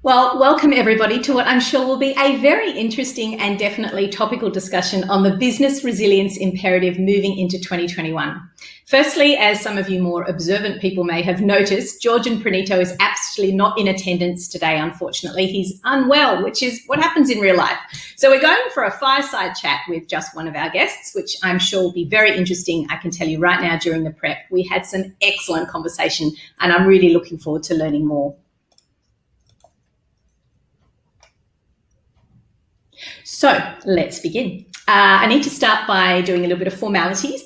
Well, welcome everybody to what I'm sure will be a very interesting and definitely topical discussion on the business resilience imperative moving into 2021. Firstly, as some of you more observant people may have noticed, George and Pranito is absolutely not in attendance today, unfortunately. He's unwell, which is what happens in real life. So we're going for a fireside chat with just one of our guests, which I'm sure will be very interesting. I can tell you right now during the prep, we had some excellent conversation and I'm really looking forward to learning more. So let's begin. I need to start by doing a little bit of formalities.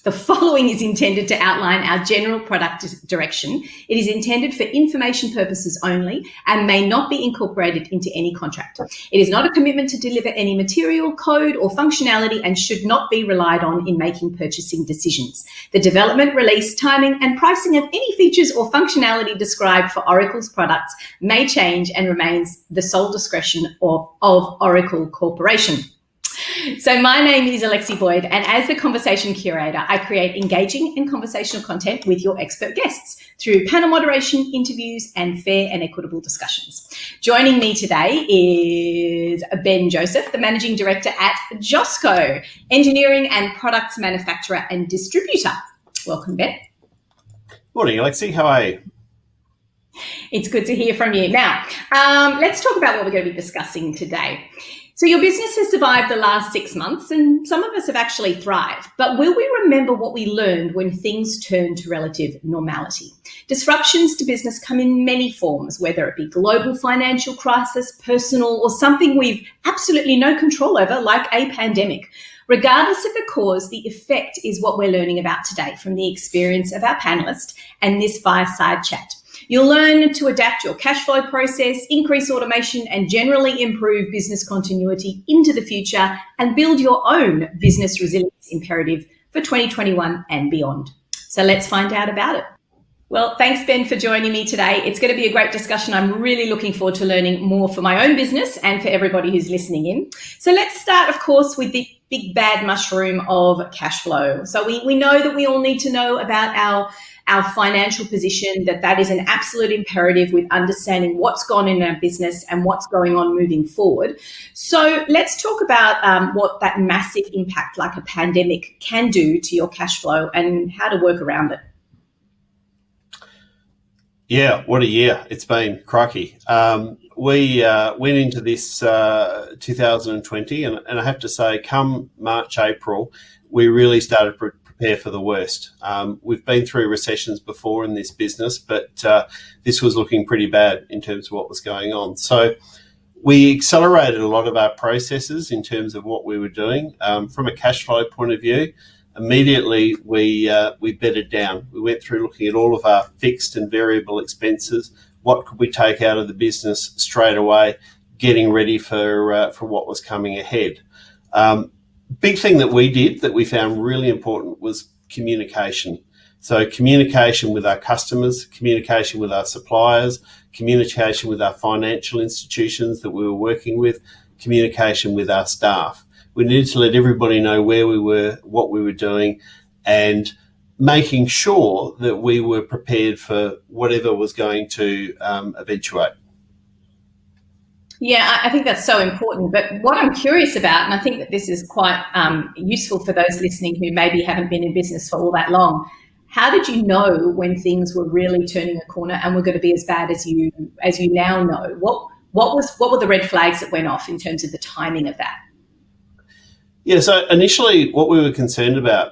The following is intended to outline our general product direction. It is intended for information purposes only and may not be incorporated into any contract. It is not a commitment to deliver any material, code, or functionality and should not be relied on in making purchasing decisions. The development, release, timing, and pricing of any features or functionality described for Oracle's products may change and remains the sole discretion of Oracle Corporation. So my name is Alexi Boyd, and as the conversation curator, I create engaging and conversational content with your expert guests through panel moderation, interviews, and fair and equitable discussions. Joining me today is Ben Joseph, the Managing Director at Josco, engineering and products manufacturer and distributor. Welcome, Ben. Morning, Alexi. How are you? It's good to hear from you. Now, let's talk about what we're going to be discussing today. So your business has survived the last 6 months and some of us have actually thrived, but will we remember what we learned when things turn to relative normality? Disruptions to business come in many forms, whether it be global financial crisis, personal, or something we've absolutely no control over, like a pandemic. Regardless of the cause, the effect is what we're learning about today from the experience of our panelists and this fireside chat. You'll learn to adapt your cash flow process, increase automation, and generally improve business continuity into the future and build your own business resilience imperative for 2021 and beyond. So let's find out about it. Well, thanks, Ben, for joining me today. It's going to be a great discussion. I'm really looking forward to learning more for my own business and for everybody who's listening in. So let's start, of course, with the big bad mushroom of cash flow. So we know that we all need to know about our financial position, that is an absolute imperative with understanding what's gone in our business and what's going on moving forward. So let's talk about what that massive impact like a pandemic can do to your cash flow and how to work around it. Yeah, what a year. It's been crikey. We went into this 2020 and I have to say, come March, April, we really started to prepare for the worst. We've been through recessions before in this business, but this was looking pretty bad in terms of what was going on. So we accelerated a lot of our processes in terms of what we were doing. From a cash flow point of view, immediately we bedded down. We went through looking at all of our fixed and variable expenses. What could we take out of the business straight away, getting ready for what was coming ahead. Big thing that we did that we found really important was communication. So communication with our customers, communication with our suppliers, communication with our financial institutions that we were working with, communication with our staff. We needed to let everybody know where we were, what we were doing, and making sure that we were prepared for whatever was going to eventuate. Yeah, I think that's so important. But what I'm curious about, and I think that this is quite useful for those listening who maybe haven't been in business for all that long, how did you know when things were really turning a corner and were going to be as bad as you now know? What were the red flags that went off in terms of the timing of that? Yeah, so initially what we were concerned about,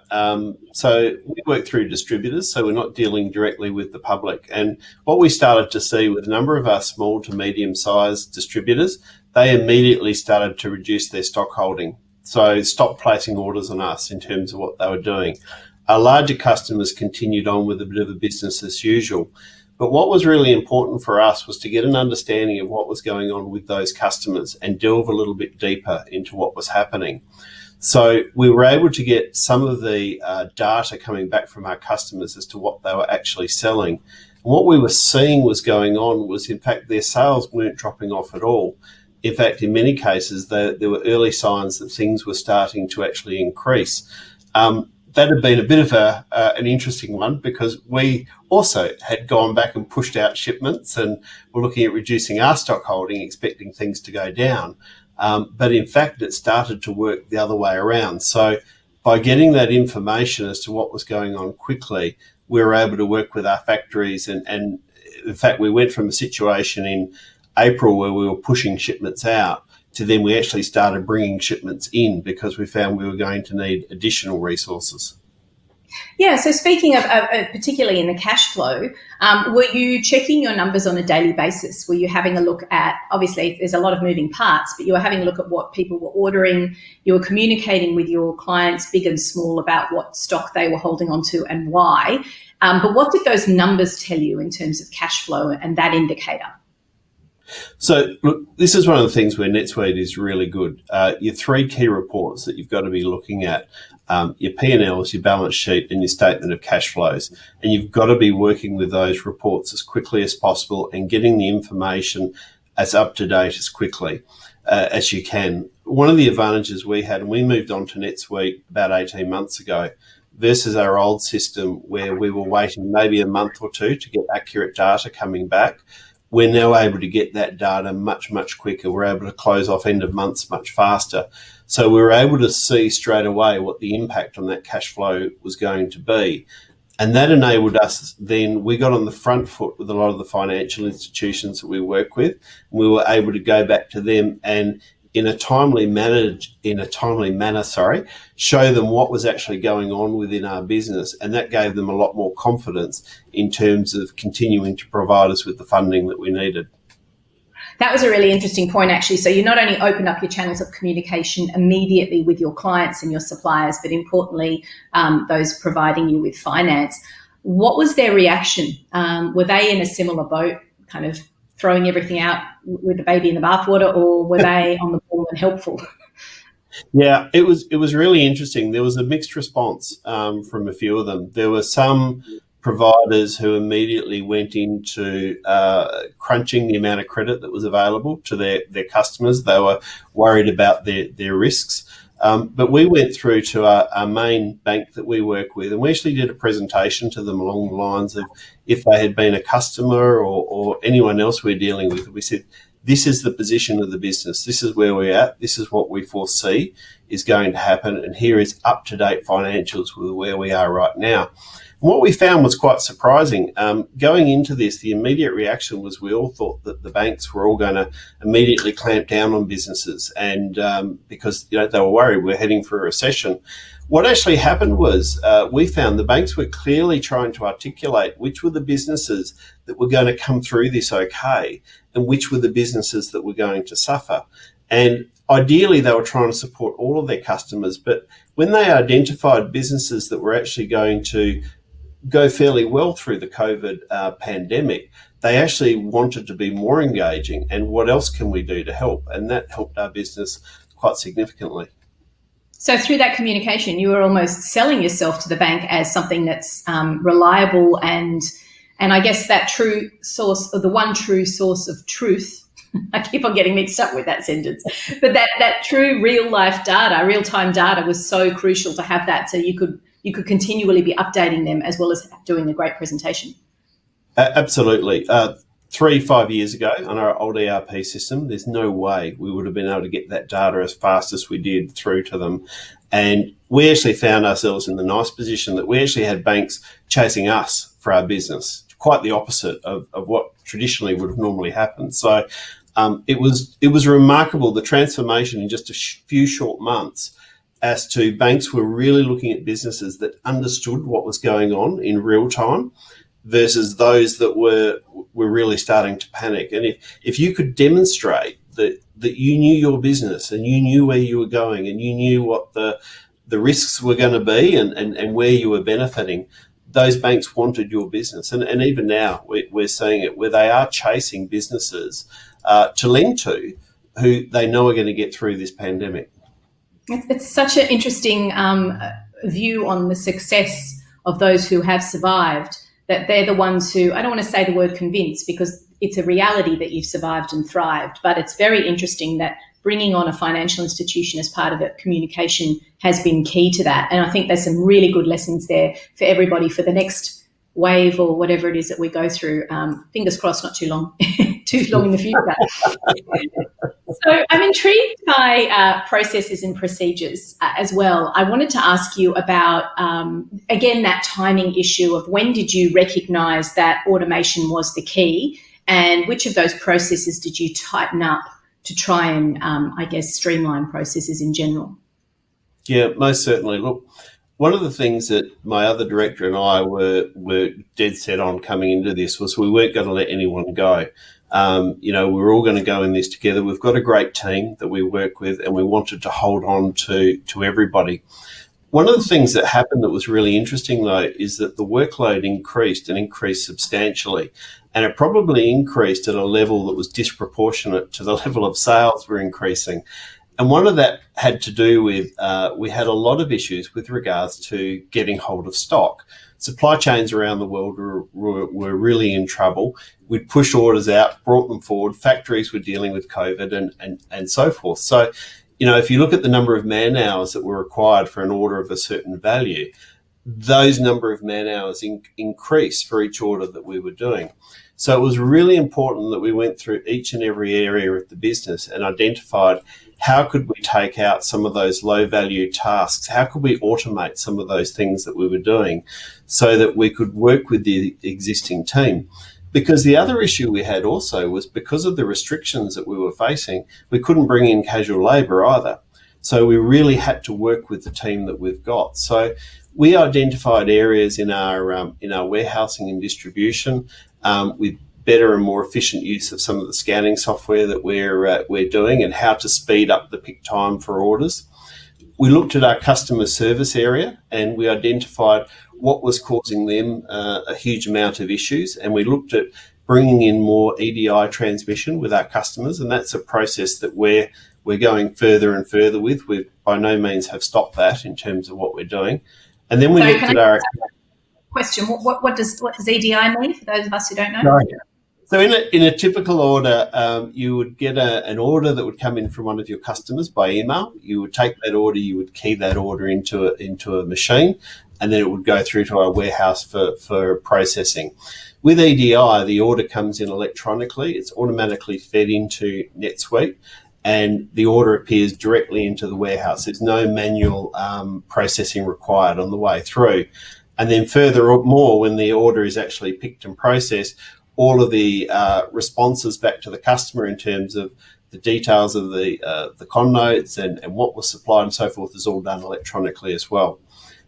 so we work through distributors, so we're not dealing directly with the public. And what we started to see with a number of our small to medium-sized distributors, they immediately started to reduce their stock holding. So stop placing orders on us in terms of what they were doing. Our larger customers continued on with a bit of a business as usual. But what was really important for us was to get an understanding of what was going on with those customers and delve a little bit deeper into what was happening. So we were able to get some of the data coming back from our customers as to what they were actually selling. And what we were seeing was going on was, in fact, their sales weren't dropping off at all. In fact, in many cases, there were early signs that things were starting to actually increase. that had been a bit of an interesting one, because we also had gone back and pushed out shipments and were looking at reducing our stock holding, expecting things to go down. But in fact, it started to work the other way around. So by getting that information as to what was going on quickly, we were able to work with our factories. And in fact, we went from a situation in April where we were pushing shipments out to then we actually started bringing shipments in, because we found we were going to need additional resources. Yeah, so speaking of particularly in the cash flow, were you checking your numbers on a daily basis? Were you having a look at, obviously there's a lot of moving parts, but you were having a look at what people were ordering, you were communicating with your clients, big and small, about what stock they were holding on to and why. But what did those numbers tell you in terms of cash flow and that indicator? So, look, this is one of the things where NetSuite is really good. Your three key reports that you've got to be looking at, your P&Ls, your balance sheet, and your statement of cash flows. And you've got to be working with those reports as quickly as possible and getting the information as up to date as quickly as you can. One of the advantages we had, and we moved on to NetSuite about 18 months ago, versus our old system where we were waiting maybe a month or two to get accurate data coming back. We're now able to get that data much, much quicker. We're able to close off end of months much faster. So we were able to see straight away what the impact on that cash flow was going to be. And that enabled us, then we got on the front foot with a lot of the financial institutions that we work with. And we were able to go back to them and in a timely manner, show them what was actually going on within our business. And that gave them a lot more confidence in terms of continuing to provide us with the funding that we needed. That was a really interesting point, actually. So you not only opened up your channels of communication immediately with your clients and your suppliers, but importantly, those providing you with finance. What was their reaction? Were they in a similar boat, kind of throwing everything out with the baby in the bathwater, or were they on the ball and helpful? Yeah, it was really interesting. There was a mixed response from a few of them. There were some providers who immediately went into crunching the amount of credit that was available to their customers. They were worried about their risks. But we went through to our main bank that we work with, and we actually did a presentation to them along the lines of if they had been a customer or anyone else we're dealing with. We said, this is the position of the business. This is where we're at. This is what we foresee is going to happen. And here is up-to-date financials with where we are right now. And what we found was quite surprising. Going into this, the immediate reaction was we all thought that the banks were all going to immediately clamp down on businesses, and because they were worried we're heading for a recession. What actually happened was we found the banks were clearly trying to articulate which were the businesses that were going to come through this okay and which were the businesses that were going to suffer. And ideally, they were trying to support all of their customers, but when they identified businesses that were actually going to go fairly well through the COVID pandemic, they actually wanted to be more engaging and what else can we do to help? And that helped our business quite significantly. So through that communication, you were almost selling yourself to the bank as something that's reliable and I guess that true source, or the one true source of truth. I keep on getting mixed up with that sentence, but that true real life data, real time data was so crucial to have that, so you could continually be updating them as well as doing a great presentation. Absolutely. 3-5 years ago on our old ERP system, there's no way we would have been able to get that data as fast as we did through to them. And we actually found ourselves in the nice position that we actually had banks chasing us for our business, quite the opposite of what traditionally would have normally happened. So it was remarkable, the transformation in just a few short months, as to banks were really looking at businesses that understood what was going on in real time versus those that were really starting to panic. And if you could demonstrate that you knew your business and you knew where you were going and you knew what the risks were going to be and where you were benefiting, those banks wanted your business. And even now we're seeing it where they are chasing businesses to lend to who they know are going to get through this pandemic. It's such an interesting view on the success of those who have survived, that they're the ones who, I don't want to say the word convinced because it's a reality that you've survived and thrived, but it's very interesting that bringing on a financial institution as part of it, communication has been key to that. And I think there's some really good lessons there for everybody for the next wave or whatever it is that we go through. Fingers crossed, not too long, too long in the future. So I'm intrigued by processes and procedures as well. I wanted to ask you about, again, that timing issue of when did you recognise that automation was the key, and which of those processes did you tighten up to try and, I guess, streamline processes in general? Yeah, most certainly. Look, one of the things that my other director and I were dead set on coming into this was we weren't going to let anyone go. We're all going to go in this together. We've got a great team that we work with, and we wanted to hold on to everybody. One of the things that happened that was really interesting, though, is that the workload increased substantially, and it probably increased at a level that was disproportionate to the level of sales were increasing. And one of that had to do with we had a lot of issues with regards to getting hold of stock. Supply chains around the world were really in trouble. We'd push orders out, brought them forward. Factories were dealing with COVID and so forth. So, if you look at the number of man hours that were required for an order of a certain value, those number of man hours increased for each order that we were doing. So it was really important that we went through each and every area of the business and identified how could we take out some of those low value tasks? How could we automate some of those things that we were doing so that we could work with the existing team? Because the other issue we had also was because of the restrictions that we were facing, we couldn't bring in casual labour either. So we really had to work with the team that we've got. So we identified areas in our warehousing and distribution with better and more efficient use of some of the scanning software that we're doing and how to speed up the pick time for orders. We looked at our customer service area and we identified what was causing them a huge amount of issues, and we looked at bringing in more EDI transmission with our customers, and that's a process that we're going further and further with. We by no means have stopped that in terms of what we're doing. And then we looked at our question. What does EDI mean for those of us who don't know? Right. So in a typical order, you would get an order that would come in from one of your customers by email. You would take that order, you would key that order into a machine, and then it would go through to our warehouse for processing. With EDI, the order comes in electronically. It's automatically fed into NetSuite, and the order appears directly into the warehouse. There's no manual processing required on the way through. And then furthermore, when the order is actually picked and processed, all of the responses back to the customer in terms of the details of the con notes and what was supplied and so forth is all done electronically as well.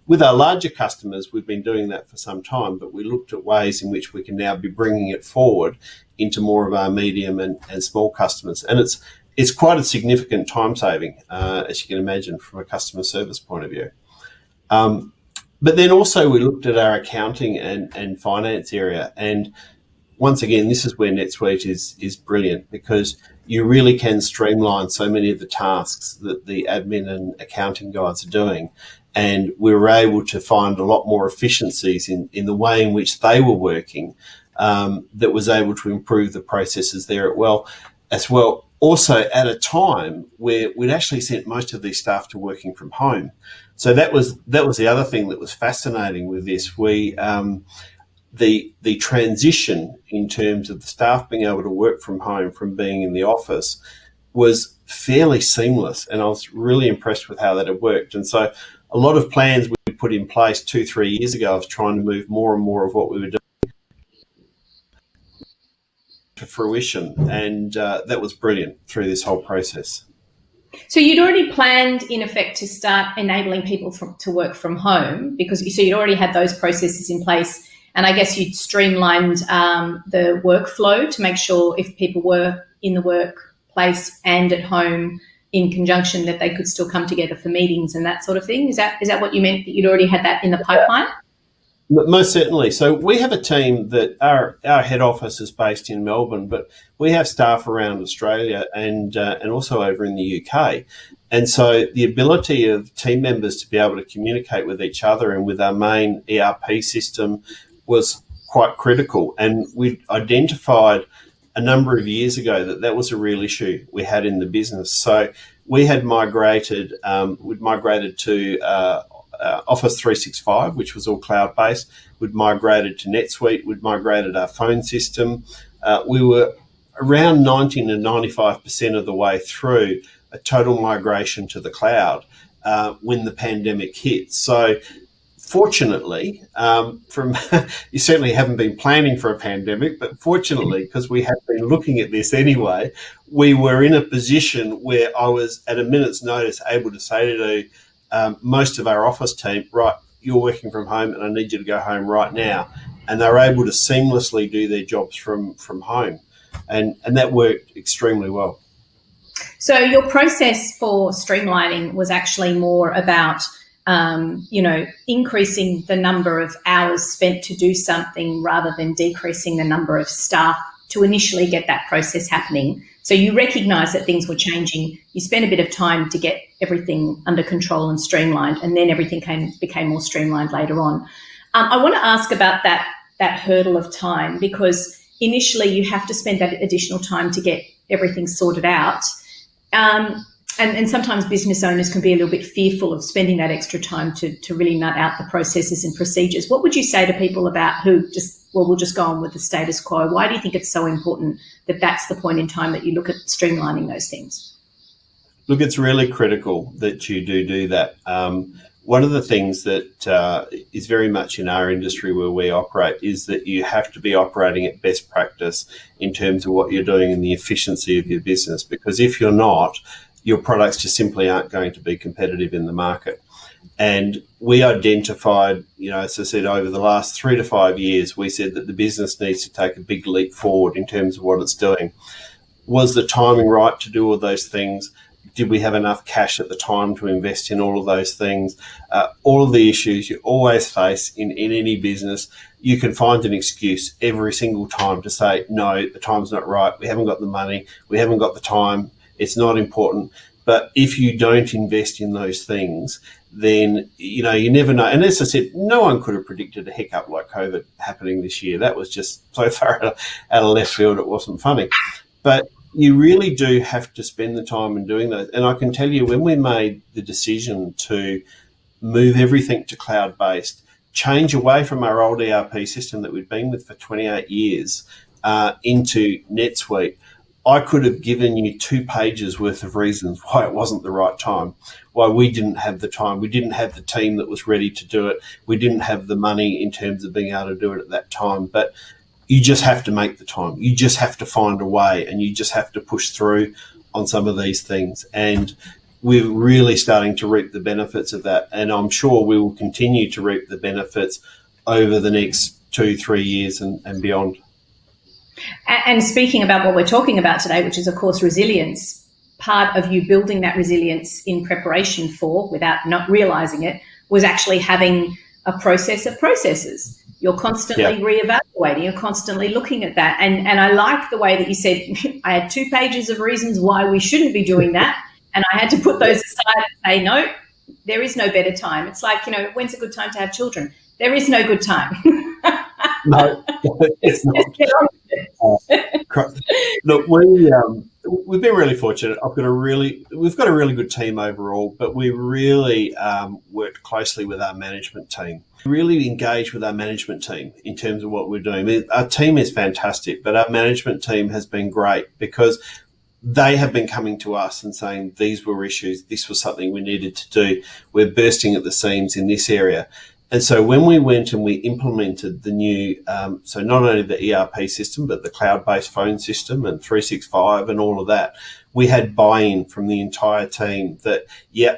With our larger customers, we've been doing that for some time, but we looked at ways in which we can now be bringing it forward into more of our medium and small customers. And it's quite a significant time saving, as you can imagine, from a customer service point of view. But then also we looked at our accounting and finance area. And once again, this is where NetSuite is brilliant, because you really can streamline so many of the tasks that the admin and accounting guys are doing. And we were able to find a lot more efficiencies in the way in which they were working that was able to improve the processes there as well. Also at a time where we'd actually sent most of these staff to working from home. So that was the other thing that was fascinating with this. We the transition in terms of the staff being able to work from home from being in the office was fairly seamless, and I was really impressed with how that had worked. And so a lot of plans we put in place 2-3 years ago of trying to move more and more of what we were doing to fruition, and that was brilliant through this whole process. So you'd already planned, in effect, to start enabling people to work from home, because you'd already had those processes in place, and I guess you'd streamlined the workflow to make sure if people were in the workplace and at home in conjunction that they could still come together for meetings and that sort of thing. Is that what you meant, that you'd already had that in the pipeline? Most certainly. So we have a team that our head office is based in Melbourne, but we have staff around Australia and also over in the UK. And so the ability of team members to be able to communicate with each other and with our main ERP system was quite critical. And we identified a number of years ago that was a real issue we had in the business. So we had migrated, we'd migrated to Office 365, which was all cloud-based. We'd migrated to NetSuite. We'd migrated our phone system. We were around 90 to 95% of the way through a total migration to the cloud when the pandemic hit. So fortunately, you certainly haven't been planning for a pandemic, but fortunately, because we had been looking at this anyway, we were in a position where I was at a minute's notice able to say to most of our office team, right, you're working from home and I need you to go home right now. And they were able to seamlessly do their jobs from home. And that worked extremely well. So your process for streamlining was actually more about, increasing the number of hours spent to do something rather than decreasing the number of staff to initially get that process happening. So you recognise that things were changing. You spent a bit of time to get everything under control and streamlined, and then everything became more streamlined later on. I want to ask about that hurdle of time, because initially you have to spend that additional time to get everything sorted out. And sometimes business owners can be a little bit fearful of spending that extra time to really nut out the processes and procedures. What would you say to people about who we'll just go on with the status quo? Why do you think it's so important that that's the point in time that you look at streamlining those things? Look, it's really critical that you do that. One of the things that is very much in our industry where we operate is that you have to be operating at best practice in terms of what you're doing and the efficiency of your business, because if you're not, your products just simply aren't going to be competitive in the market. And we identified, as I said, over the last 3 to 5 years, we said that the business needs to take a big leap forward in terms of what it's doing. Was the timing right to do all those things? Did we have enough cash at the time to invest in all of those things? All of the issues you always face in any business, you can find an excuse every single time to say, no, the time's not right. We haven't got the money. We haven't got the time. It's not important. But if you don't invest in those things, then, you never know. And as I said, no one could have predicted a hiccup like COVID happening this year. That was just so far out of left field, it wasn't funny. But you really do have to spend the time in doing that. And I can tell you, when we made the decision to move everything to cloud-based, change away from our old ERP system that we'd been with for 28 years into NetSuite, I could have given you 2 pages worth of reasons why it wasn't the right time, why we didn't have the time. We didn't have the team that was ready to do it. We didn't have the money in terms of being able to do it at that time. But you just have to make the time. You just have to find a way, and you just have to push through on some of these things. And we're really starting to reap the benefits of that. And I'm sure we will continue to reap the benefits over the next 2-3 years and beyond. And speaking about what we're talking about today, which is, of course, resilience, part of you building that resilience in preparation for, without not realising it, was actually having a process of processes. You're constantly reevaluating, you're constantly looking at that. And I like the way that you said, I had 2 pages of reasons why we shouldn't be doing that. And I had to put those aside and say, no, there is no better time. It's like, when's a good time to have children? There is no good time. No, it's not. Look, we've been really fortunate. We've got a really good team overall, but we really worked closely with our management team. Really engaged with our management team in terms of what we're doing. Our team is fantastic, but our management team has been great because they have been coming to us and saying these were issues, this was something we needed to do. We're bursting at the seams in this area. And so when we went and we implemented the new, so not only the ERP system, but the cloud-based phone system and 365 and all of that, we had buy-in from the entire team that,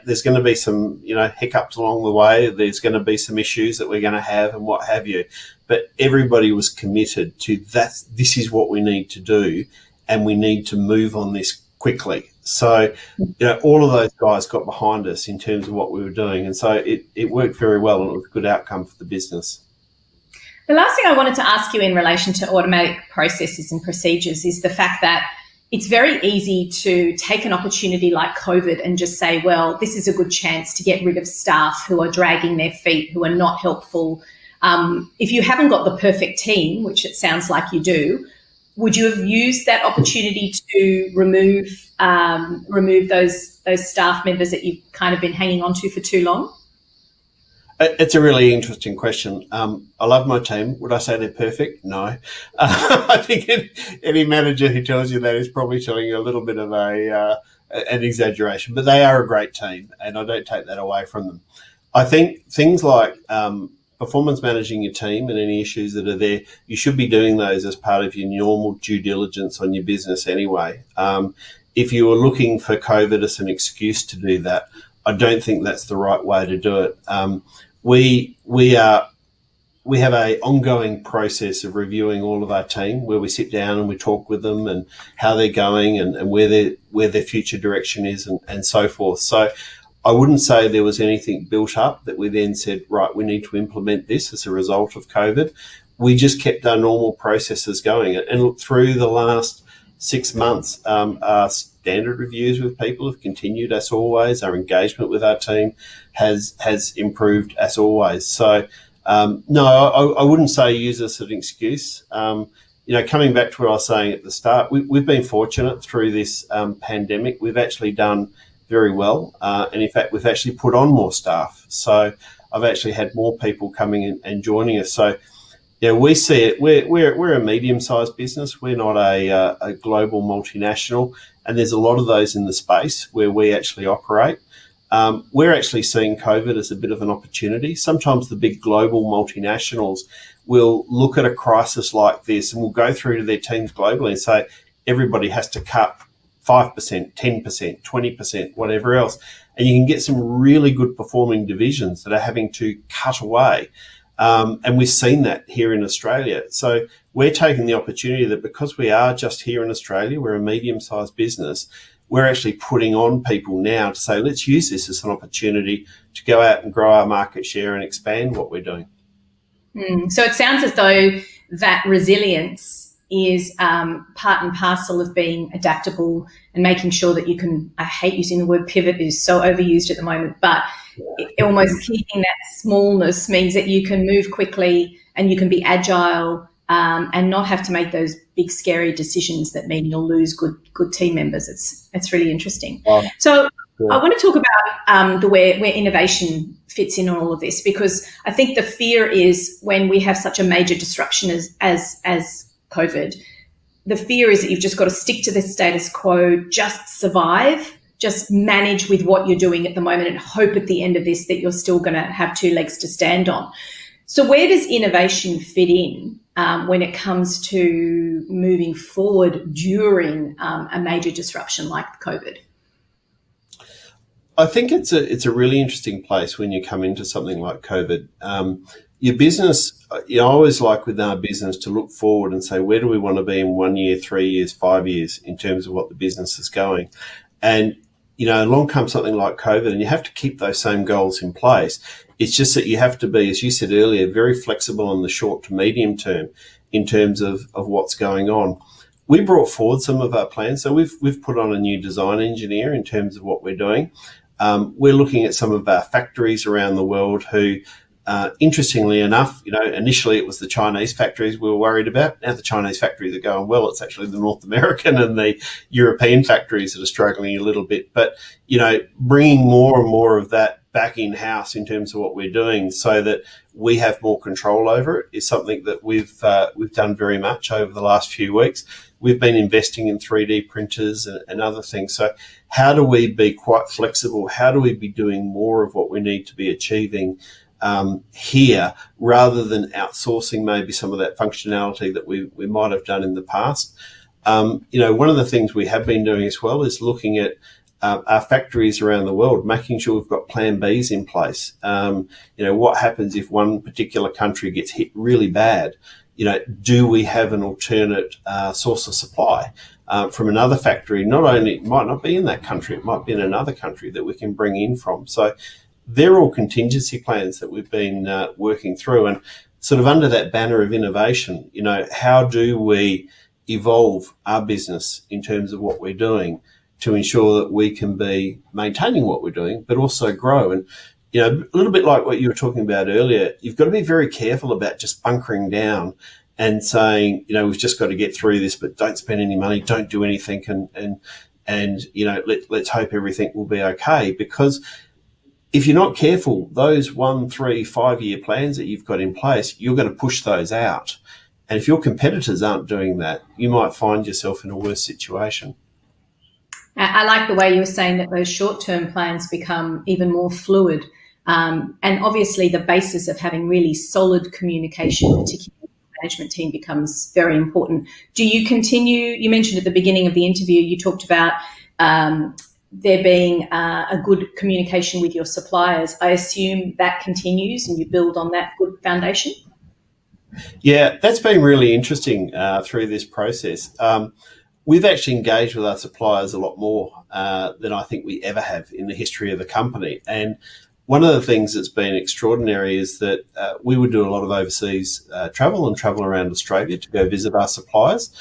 there's going to be some, hiccups along the way. There's going to be some issues that we're going to have and what have you. But everybody was committed to that. This is what we need to do, and we need to move on this quickly. So, all of those guys got behind us in terms of what we were doing. And so it worked very well, and it was a good outcome for the business. The last thing I wanted to ask you in relation to automatic processes and procedures is the fact that it's very easy to take an opportunity like COVID and just say, well, this is a good chance to get rid of staff who are dragging their feet, who are not helpful. If you haven't got the perfect team, which it sounds like you do, would you have used that opportunity to remove those staff members that you've kind of been hanging on to for too long? It's a really interesting question. I love my team. Would I say they're perfect? No. I think any manager who tells you that is probably telling you a little bit of an exaggeration, but they are a great team, and I don't take that away from them. I think things like performance managing your team and any issues that are there, you should be doing those as part of your normal due diligence on your business anyway. If you were looking for COVID as an excuse to do that, I don't think that's the right way to do it. We have a ongoing process of reviewing all of our team, where we sit down and we talk with them and how they're going and where their future direction is and so forth. So I wouldn't say there was anything built up that we then said, right, we need to implement this as a result of COVID. We just kept our normal processes going. And look, through the last 6 months, our standard reviews with people have continued as always. Our engagement with our team has improved as always. So no, I wouldn't say use this as an excuse. Coming back to what I was saying at the start, we've been fortunate through this pandemic. We've actually done very well, and in fact, we've actually put on more staff. So I've actually had more people coming in and joining us. So yeah, we see it. We're a medium-sized business. We're not a global multinational, and there's a lot of those in the space where we actually operate. We're actually seeing COVID as a bit of an opportunity. Sometimes the big global multinationals will look at a crisis like this and will go through to their teams globally and say everybody has to cut 5%, 10%, 20%, whatever else. And you can get some really good performing divisions that are having to cut away. And we've seen that here in Australia. So we're taking the opportunity that because we are just here in Australia, we're a medium-sized business, we're actually putting on people now to say, let's use this as an opportunity to go out and grow our market share and expand what we're doing. So it sounds as though that resilience is part and parcel of being adaptable and making sure that you can, I hate using the word pivot, is so overused at the moment, but almost keeping that smallness means that you can move quickly and you can be agile and not have to make those big scary decisions that mean you'll lose good team members. It's really interesting. So I want to talk about where innovation fits in all of this, because I think the fear is when we have such a major disruption as COVID, the fear is that you've just got to stick to the status quo, just survive, just manage with what you're doing at the moment and hope at the end of this that you're still going to have two legs to stand on. So where does innovation fit in when it comes to moving forward during a major disruption like COVID? I think it's a really interesting place when you come into something like COVID. Your business, I always like with our business to look forward and say, where do we want to be in 1 year, 3 years, 5 years in terms of what the business is going? And, along comes something like COVID and you have to keep those same goals in place. It's just that you have to be, as you said earlier, very flexible on the short to medium term in terms of what's going on. We brought forward some of our plans. So we've put on a new design engineer in terms of what we're doing. We're looking at some of our factories around the world who, interestingly enough, initially it was the Chinese factories we were worried about. Now the Chinese factories are going well. It's actually the North American and the European factories that are struggling a little bit. But, bringing more and more of that back in-house in terms of what we're doing so that we have more control over it is something that we've done very much over the last few weeks. We've been investing in 3D printers and other things. So how do we be quite flexible? How do we be doing more of what we need to be achieving here rather than outsourcing maybe some of that functionality that we might have done in the past? One of the things we have been doing as well is looking at our factories around the world, making sure we've got plan Bs in place. What happens if one particular country gets hit really bad? Do we have an alternate source of supply from another factory? Not only, it might not be in that country, it might be in another country that we can bring in from. So they're all contingency plans that we've been working through. And sort of under that banner of innovation, how do we evolve our business in terms of what we're doing to ensure that we can be maintaining what we're doing, but also grow? And, a little bit like what you were talking about earlier, you've got to be very careful about just bunkering down and saying, we've just got to get through this, but don't spend any money, don't do anything, and let's hope everything will be okay. Because if you're not careful, those 1, 3, 5 year plans that you've got in place, you're going to push those out. And if your competitors aren't doing that, you might find yourself in a worse situation. I like the way you were saying that those short-term plans become even more fluid. And obviously the basis of having really solid communication, particularly with the management team, becomes very important. Do you continue? You mentioned at the beginning of the interview, you talked about there being a good communication with your suppliers. I assume that continues and you build on that good foundation? Yeah, that's been really interesting through this process. We've actually engaged with our suppliers a lot more than I think we ever have in the history of the company. And one of the things that's been extraordinary is that we would do a lot of overseas travel around Australia to go visit our suppliers.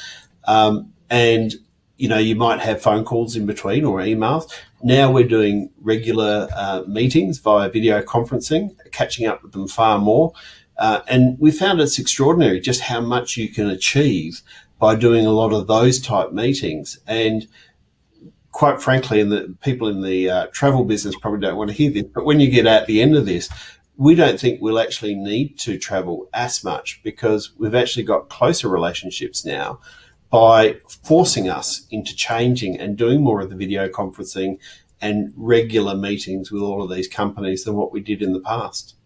And you might have phone calls in between or emails. Now we're doing regular meetings via video conferencing, catching up with them far more. And we found it's extraordinary just how much you can achieve by doing a lot of those type meetings. And quite frankly, and the people in the travel business probably don't want to hear this, but when you get at the end of this, we don't think we'll actually need to travel as much because we've actually got closer relationships now by forcing us into changing and doing more of the video conferencing and regular meetings with all of these companies than what we did in the past.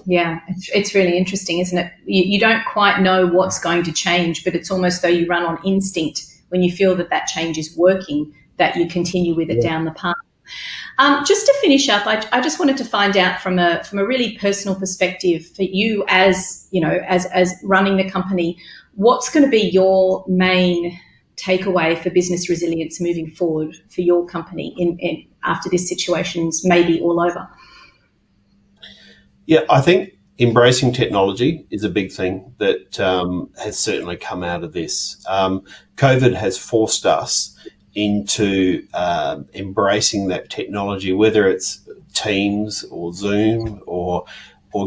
Yeah, it's really interesting, isn't it? You don't quite know what's going to change, but it's almost though you run on instinct when you feel that change is working, that you continue with it down the path. Just to finish up, I just wanted to find out from a really personal perspective for you as running the company, what's going to be your main takeaway for business resilience moving forward for your company in after this situation's maybe all over? Yeah, I think embracing technology is a big thing that has certainly come out of this. COVID has forced us into embracing that technology, whether it's Teams or Zoom or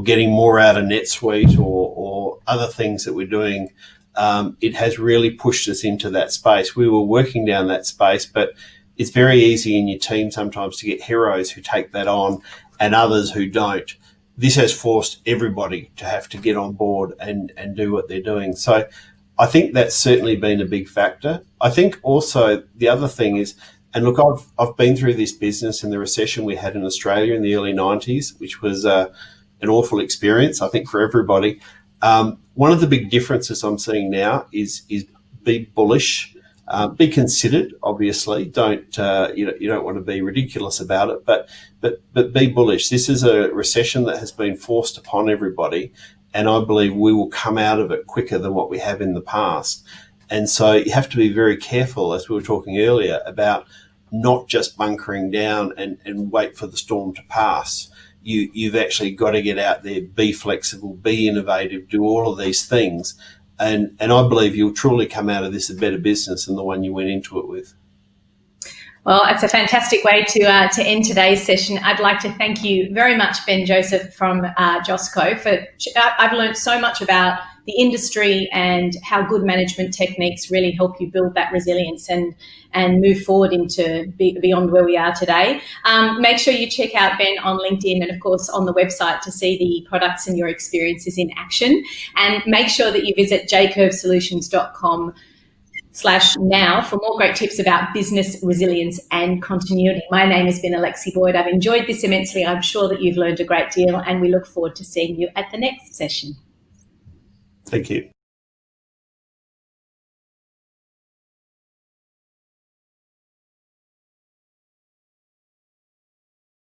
getting more out of NetSuite or other things that we're doing. It has really pushed us into that space. We were working down that space, but it's very easy in your team sometimes to get heroes who take that on and others who don't. This has forced everybody to have to get on board and do what they're doing. So I think that's certainly been a big factor. I think also the other thing is, and look, I've been through this business and the recession we had in Australia in the early 90s, which was an awful experience, I think, for everybody. One of the big differences I'm seeing now is be bullish, be considered. Obviously, don't you don't want to be ridiculous about it, but be bullish. This is a recession that has been forced upon everybody, and I believe we will come out of it quicker than what we have in the past. And so you have to be very careful, as we were talking earlier, about not just bunkering down and wait for the storm to pass. You've actually got to get out there, be flexible, be innovative, do all of these things. And I believe you'll truly come out of this a better business than the one you went into it with. Well, it's a fantastic way to end today's session. I'd like to thank you very much, Ben Joseph from JCurve. I've learned so much about the industry and how good management techniques really help you build that resilience and move forward into beyond where we are today. Make sure you check out Ben on LinkedIn and, of course, on the website to see the products and your experiences in action. And make sure that you visit jcurvesolutions.com/now for more great tips about business resilience and continuity. My name has been Alexi Boyd. I've enjoyed this immensely. I'm sure that you've learned a great deal, and we look forward to seeing you at the next session. Thank you.